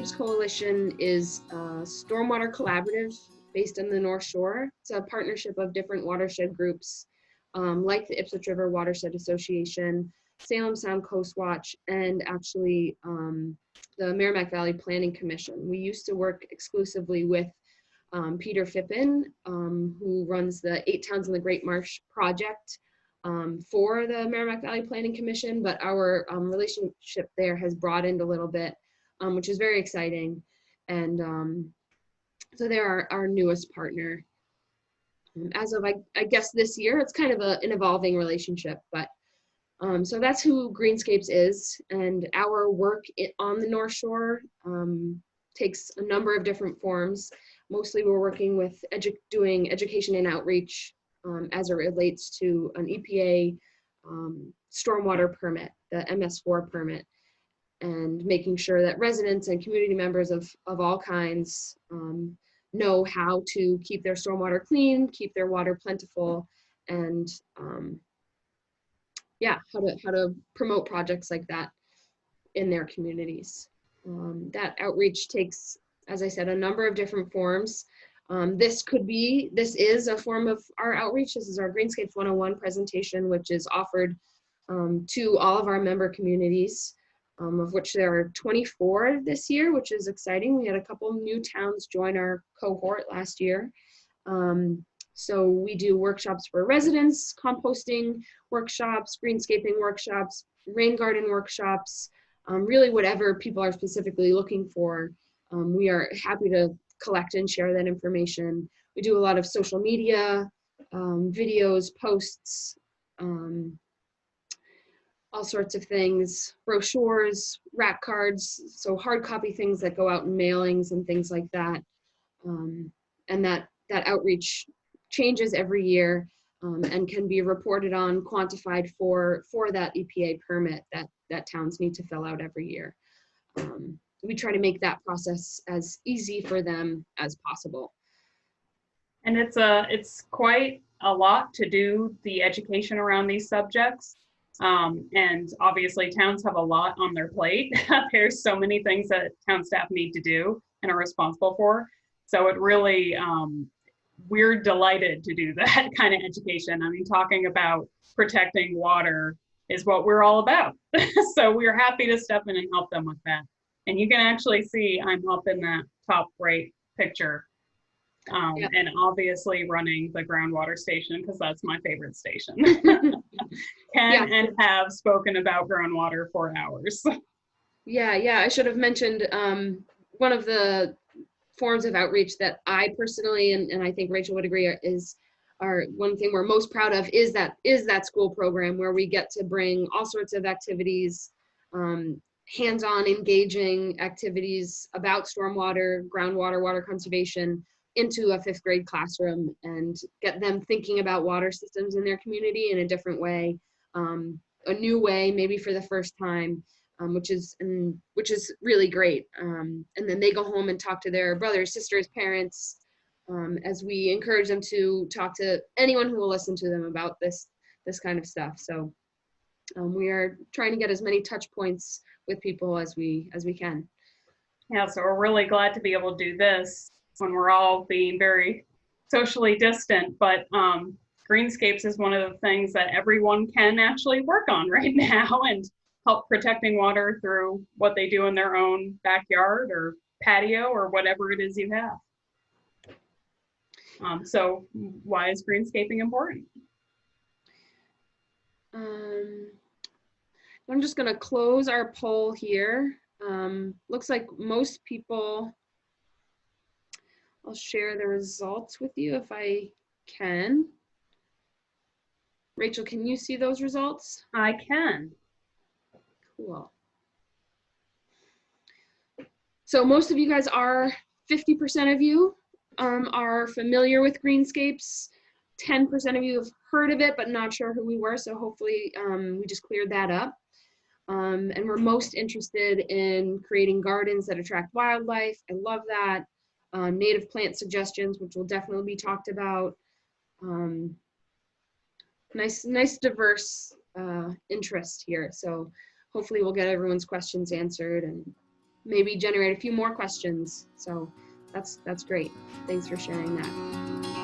Greenscapes Coalition is a stormwater collaborative based on the North Shore. It's a partnership of different watershed groups, like the Ipswich River Watershed Association, Salem Sound Coast Watch, and actually the Merrimack Valley Planning Commission. We used to work exclusively with Peter Phippen, who runs the 8 Towns in the Great Marsh project for the Merrimack Valley Planning Commission, but our relationship there has broadened a little bit, which is very exciting. And so they're our newest partner. As of, I guess, this year, it's kind of an evolving relationship, but so that's who Greenscapes is. And our work on the North Shore takes a number of different forms. Mostly we're working with doing education and outreach as it relates to an EPA stormwater permit, the MS4 permit, and making sure that residents and community members of all kinds know how to keep their stormwater clean, keep their water plentiful, and yeah, how to promote projects like that in their communities. That outreach takes, as I said, a number of different forms. This is a form of our outreach. This is our Greenscapes 101 presentation, which is offered to all of our member communities, of which there are 24 this year, which is exciting. We had a couple new towns join our cohort last year. So we do workshops for residents, composting workshops, greenscaping workshops, rain garden workshops, really whatever people are specifically looking for. We are happy to collect and share that information. We do a lot of social media, videos, posts, all sorts of things, brochures, rack cards, so hard copy things that go out in mailings and things like that. And that outreach changes every year and can be reported on, quantified for that EPA permit that towns need to fill out every year. We try to make that process as easy for them as possible. And it's quite a lot to do the education around these subjects. And obviously towns have a lot on their plate. There's so many things that town staff need to do and are responsible for. So it really, we're delighted to do that kind of education. I mean, talking about protecting water is what we're all about. So we're happy to step in and help them with that. And you can actually see I'm up in that top right picture. Yeah. And obviously running the groundwater station, because that's my favorite station. And have spoken about groundwater for hours. Yeah, I should have mentioned one of the forms of outreach that I personally, and I think Rachel would agree, one thing we're most proud of is that school program where we get to bring all sorts of activities, hands-on engaging activities about stormwater, groundwater, water conservation into a 5th grade classroom and get them thinking about water systems in their community in a different way, a new way, maybe for the first time, which is really great. And then they go home and talk to their brothers, sisters, parents, as we encourage them to talk to anyone who will listen to them about this kind of stuff. So we are trying to get as many touch points with people as we can. Yeah, so we're really glad to be able to do this when we're all being very socially distant, but Greenscapes is one of the things that everyone can actually work on right now and help protecting water through what they do in their own backyard or patio or whatever it is you have. So why is greenscaping important? I'm just going to close our poll here. Looks like most people, I'll share the results with you if I can. Rachel, can you see those results? I can. Cool. So most of you guys are, 50% of you are familiar with Greenscapes. 10% of you have heard of it, but not sure who we were. So hopefully we just cleared that up. And we're most interested in creating gardens that attract wildlife. I love that. Native plant suggestions, which will definitely be talked about. Nice diverse interest here. So hopefully we'll get everyone's questions answered and maybe generate a few more questions. So that's great. Thanks for sharing that.